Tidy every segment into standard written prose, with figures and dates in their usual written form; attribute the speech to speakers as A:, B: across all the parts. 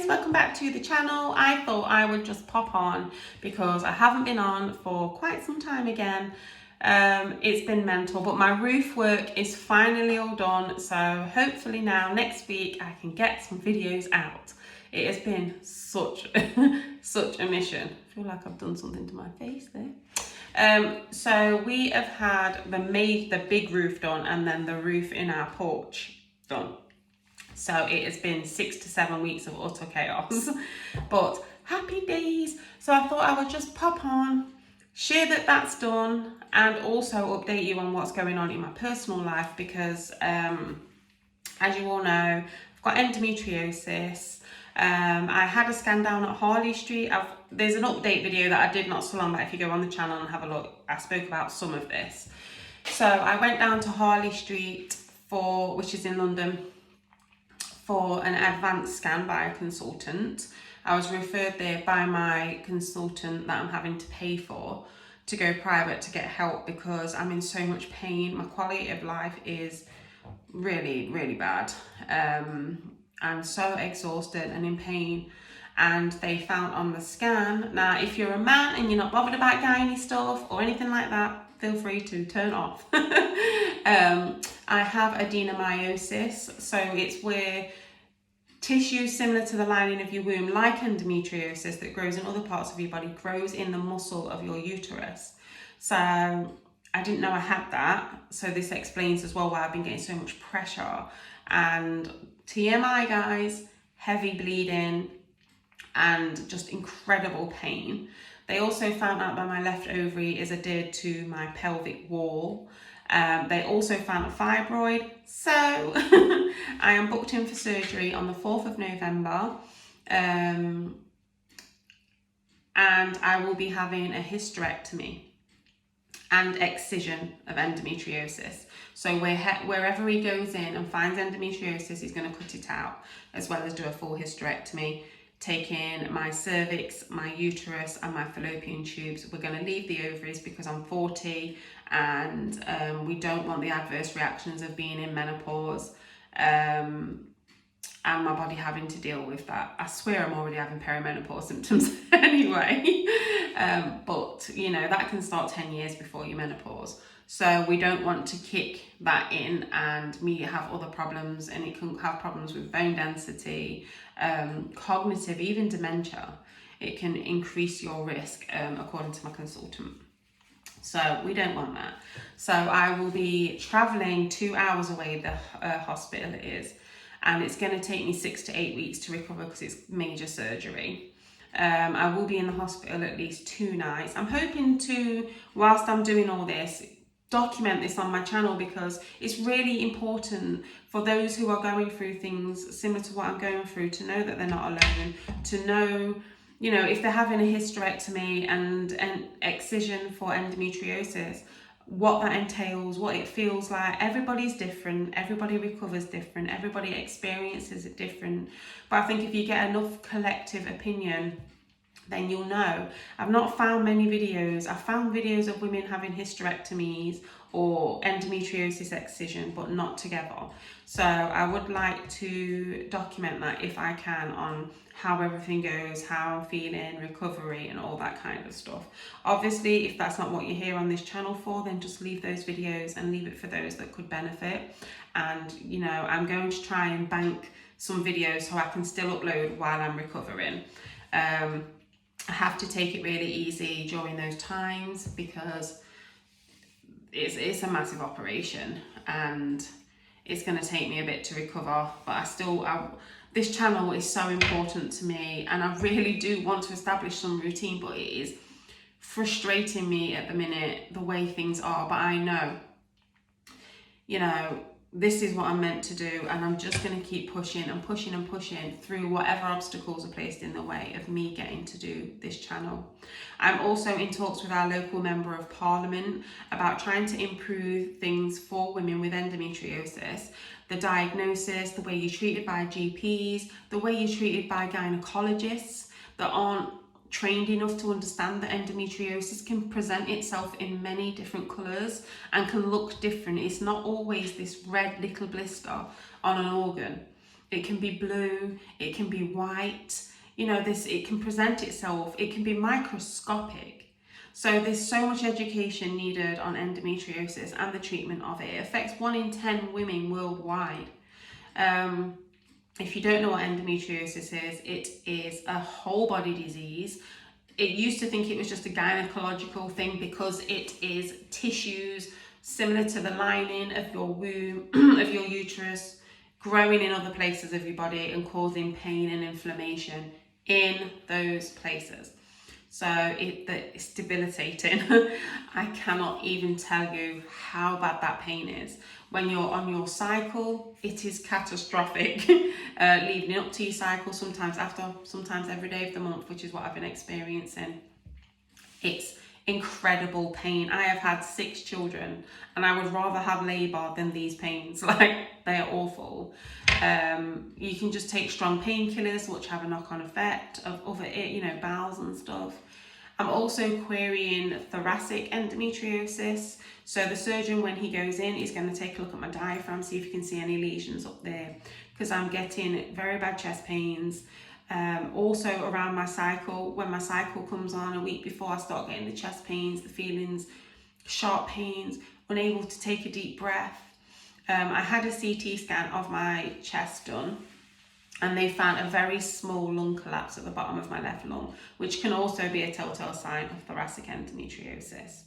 A: guys, welcome back to the channel. I thought I would just pop on because I haven't been on for quite some time again. It's been mental, but my roof work is finally all done, so hopefully now next week I can get some videos out. It has been such such a mission. I feel like I've done something to my face there. So we have had the big roof done and then the roof in our porch done. So it has been 6 to 7 weeks of utter chaos, but happy days. So I thought I would just pop on, share that that's done, and also update you on what's going on in my personal life because, as you all know, I've got endometriosis. I had a scan down at Harley Street. There's an update video that I did not so long back. If you go on the channel and have a look, I spoke about some of this. So I went down to Harley Street which is in London, for an advanced scan by a consultant. I was referred there by my consultant that I'm having to pay for to go private to get help because I'm in so much pain. My quality of life is really, really bad. I'm so exhausted and in pain. And they found on the scan, now if you're a man and you're not bothered about gynae stuff or anything like that, feel free to turn off. I have adenomyosis, so it's where tissue similar to the lining of your womb, like endometriosis that grows in other parts of your body, grows in the muscle of your uterus. So I didn't know I had that, so this explains as well why I've been getting so much pressure. And TMI, guys, heavy bleeding and just incredible pain. They also found out that my left ovary is adhered to my pelvic wall. They also found a fibroid, so I am booked in for surgery on the 4th of November, and I will be having a hysterectomy and excision of endometriosis. So wherever he goes in and finds endometriosis, he's going to cut it out, as well as do a full hysterectomy, taking my cervix, my uterus and my fallopian tubes. We're going to leave the ovaries because I'm 40 and we don't want the adverse reactions of being in menopause and my body having to deal with that. I swear I'm already having perimenopause symptoms anyway, but you know, that can start 10 years before your menopause. So we don't want to kick that in and me have other problems, and it can have problems with bone density, cognitive, even dementia. It can increase your risk, according to my consultant. So we don't want that. So I will be traveling 2 hours away, the hospital it is, and it's going to take me 6 to 8 weeks to recover because it's major surgery. I will be in the hospital at least 2 nights. I'm hoping to, whilst I'm doing all this, document this on my channel because it's really important for those who are going through things similar to what I'm going through to know that they're not alone, to know, you know, if they're having a hysterectomy and an excision for endometriosis, what that entails, what it feels like. Everybody's different, everybody recovers different, everybody experiences it different. But I think if you get enough collective opinion, then you'll know. I've not found many videos. I've found videos of women having hysterectomies or endometriosis excision, but not together. So I would like to document that if I can on how everything goes, how I'm feeling, recovery and all that kind of stuff. Obviously, if that's not what you're here on this channel for, then just leave those videos and leave it for those that could benefit. And, you know, I'm going to try and bank some videos so I can still upload while I'm recovering. I have to take it really easy during those times because it's a massive operation and it's going to take me a bit to recover, but this channel is so important to me and I really do want to establish some routine, but it is frustrating me at the minute the way things are. But I know, you know, this is what I'm meant to do, and I'm just going to keep pushing and pushing and pushing through whatever obstacles are placed in the way of me getting to do this channel. I'm also in talks with our local member of parliament about trying to improve things for women with endometriosis. The diagnosis, the way you're treated by GPs, the way you're treated by gynecologists that aren't trained enough to understand that endometriosis can present itself in many different colours and can look different. It's not always this red little blister on an organ. it can be blue, it can be white, you know, it can present itself, it can be microscopic. So there's so much education needed on endometriosis and the treatment of it. It affects 1 in 10 women worldwide. If you don't know what endometriosis is, it is a whole body disease. It used to think it was just a gynecological thing because it is tissues similar to the lining of your womb, of your uterus, growing in other places of your body and causing pain and inflammation in those places. So it's debilitating. I cannot even tell you how bad that pain is. When you're on your cycle, it is catastrophic. Leading up to your cycle, sometimes after, sometimes every day of the month, which is what I've been experiencing. It's incredible pain. I have had 6 children and I would rather have labour than these pains. Like, they are awful. You can just take strong painkillers which have a knock-on effect of other, you know, bowels and stuff. I'm also querying thoracic endometriosis. So the surgeon, when he goes in, is going to take a look at my diaphragm, see if you can see any lesions up there, because I'm getting very bad chest pains. Also around my cycle, when my cycle comes on a week before, I start getting the chest pains, the feelings, sharp pains, unable to take a deep breath. I had a CT scan of my chest done, and they found a very small lung collapse at the bottom of my left lung, which can also be a telltale sign of thoracic endometriosis.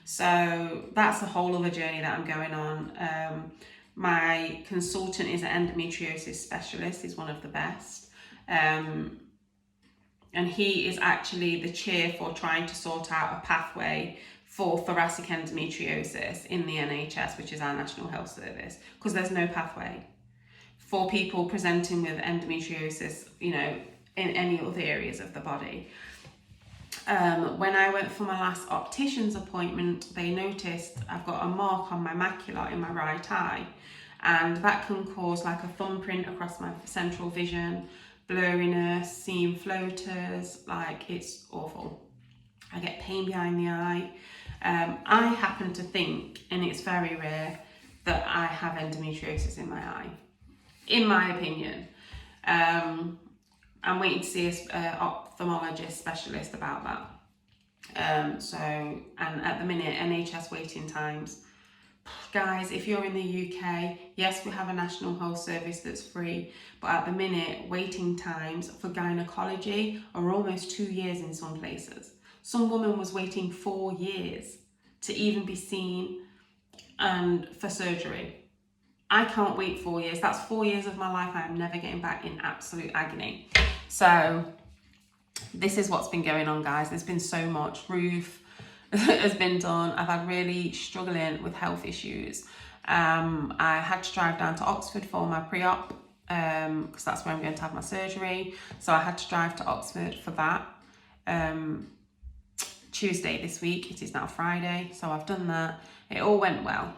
A: So that's a whole other journey that I'm going on. My consultant is an endometriosis specialist, he's one of the best. And he is actually the chair for trying to sort out a pathway for thoracic endometriosis in the NHS, which is our National Health Service, because there's no pathway for people presenting with endometriosis, you know, in any other areas of the body. When I went for my last optician's appointment, they noticed I've got a mark on my macula in my right eye, and that can cause like a thumbprint across my central vision, blurriness, seeing floaters, like it's awful. I get pain behind the eye. I happen to think, and it's very rare, that I have endometriosis in my eye, in my opinion. I'm waiting to see an ophthalmologist specialist about that. And at the minute, NHS waiting times. Guys, if you're in the UK, yes, we have a National Health Service that's free, but at the minute, waiting times for gynecology are almost 2 years in some places. Some woman was waiting 4 years to even be seen and for surgery. I can't wait 4 years. That's 4 years of my life I am never getting back, in absolute agony. So this is what's been going on, guys. There's been so much. Roof has been done. I've had really struggling with health issues. I had to drive down to Oxford for my pre-op because that's where I'm going to have my surgery. So I had to drive to Oxford for that. Tuesday this week, it is now Friday, so I've done that. It all went well.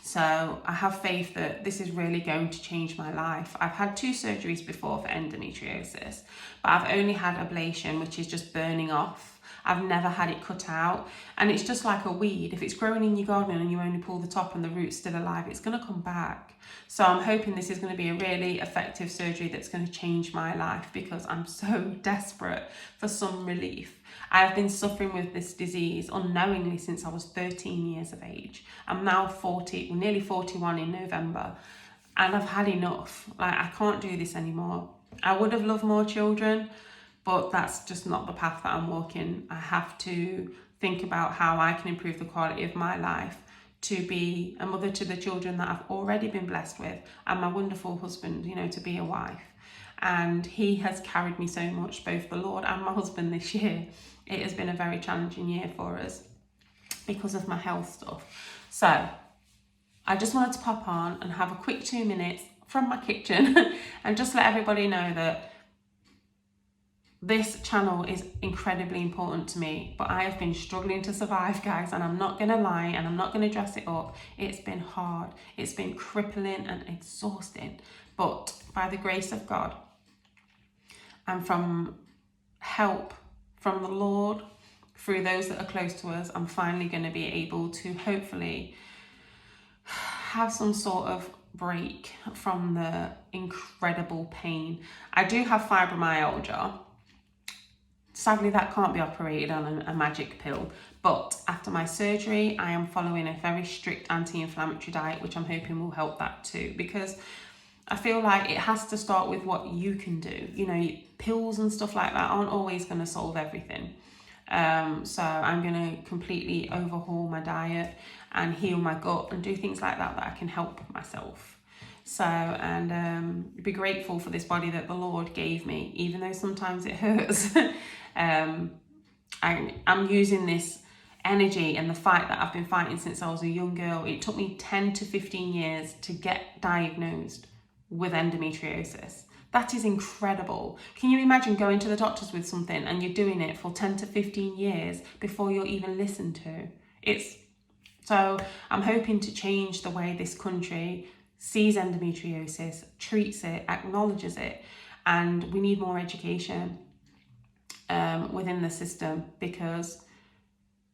A: So I have faith that this is really going to change my life. I've had 2 surgeries before for endometriosis, but I've only had ablation, which is just burning off. I've never had it cut out, and it's just like a weed. If it's growing in your garden and you only pull the top and the root's still alive, it's going to come back. So I'm hoping this is going to be a really effective surgery that's going to change my life, because I'm so desperate for some relief. I have been suffering with this disease unknowingly since I was 13 years of age. I'm now 40, nearly 41 in November, and I've had enough. Like, I can't do this anymore. I would have loved more children, but that's just not the path that I'm walking. I have to think about how I can improve the quality of my life to be a mother to the children that I've already been blessed with, and my wonderful husband, you know, to be a wife. And he has carried me so much, both the Lord and my husband, this year. It has been a very challenging year for us because of my health stuff. So I just wanted to pop on and have a quick 2 minutes from my kitchen and just let everybody know that this channel is incredibly important to me, but I have been struggling to survive, guys, and I'm not going to lie and I'm not going to dress it up. It's been hard. It's been crippling and exhausting, but by the grace of God and from help from the Lord through those that are close to us, I'm finally going to be able to hopefully have some sort of break from the incredible pain. I do have fibromyalgia. Sadly, that can't be operated on a magic pill. But after my surgery, I am following a very strict anti-inflammatory diet, which I'm hoping will help that too. Because I feel like it has to start with what you can do. You know, pills and stuff like that aren't always going to solve everything. So I'm going to completely overhaul my diet and heal my gut and do things like that I can help myself. So, and be grateful for this body that the Lord gave me, even though sometimes it hurts. I'm using this energy and the fight that I've been fighting since I was a young girl. It took me 10 to 15 years to get diagnosed with endometriosis. That is incredible. Can you imagine going to the doctors with something and you're doing it for 10 to 15 years before you're even listened to? So I'm hoping to change the way this country sees endometriosis, treats it, acknowledges it, and we need more education within the system, because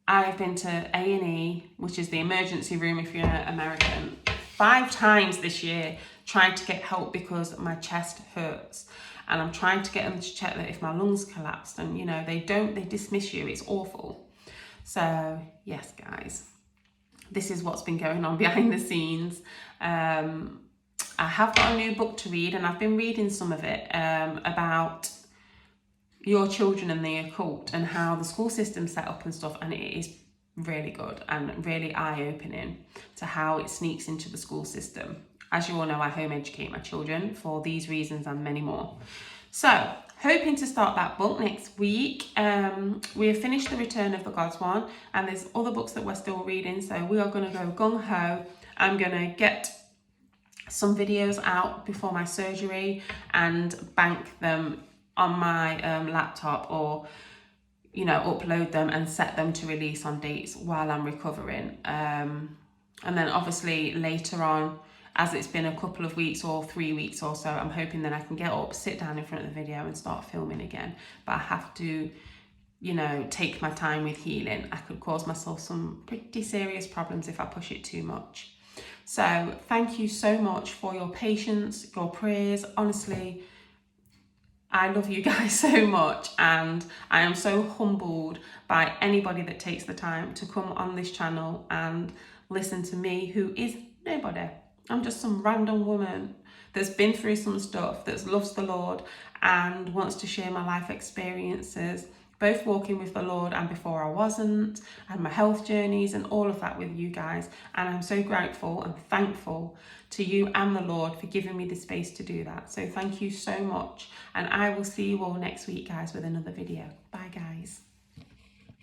A: I've been to A&E, which is the emergency room if you're American, 5 times this year trying to get help because my chest hurts, and I'm trying to get them to check that if my lungs collapsed, and you know, they dismiss you. It's awful. So yes, guys, this is what's been going on behind the scenes. I have got a new book to read, and I've been reading some of it about your children and the occult and how the school system's set up and stuff, and it is really good and really eye-opening to how it sneaks into the school system. As you all know, I home educate my children for these reasons and many more. So, hoping to start that book next week. We have finished The Return of the Gods one, and there's other books that we're still reading, so we are going to go gung-ho. I'm going to get some videos out before my surgery and bank them on my laptop, or you know, upload them and set them to release on dates while I'm recovering. And then obviously later on, as it's been a couple of weeks or 3 weeks or so, I'm hoping that I can get up, sit down in front of the video and start filming again. But I have to, you know, take my time with healing. I could cause myself some pretty serious problems if I push it too much. So thank you so much for your patience, your prayers. Honestly, I love you guys so much, and I am so humbled by anybody that takes the time to come on this channel and listen to me, who is nobody. I'm just some random woman that's been through some stuff, that loves the Lord and wants to share my life experiences, both walking with the Lord and before I wasn't, and my health journeys and all of that with you guys. And I'm so grateful and thankful to you and the Lord for giving me the space to do that. So thank you so much, and I will see you all next week, guys, with another video. Bye.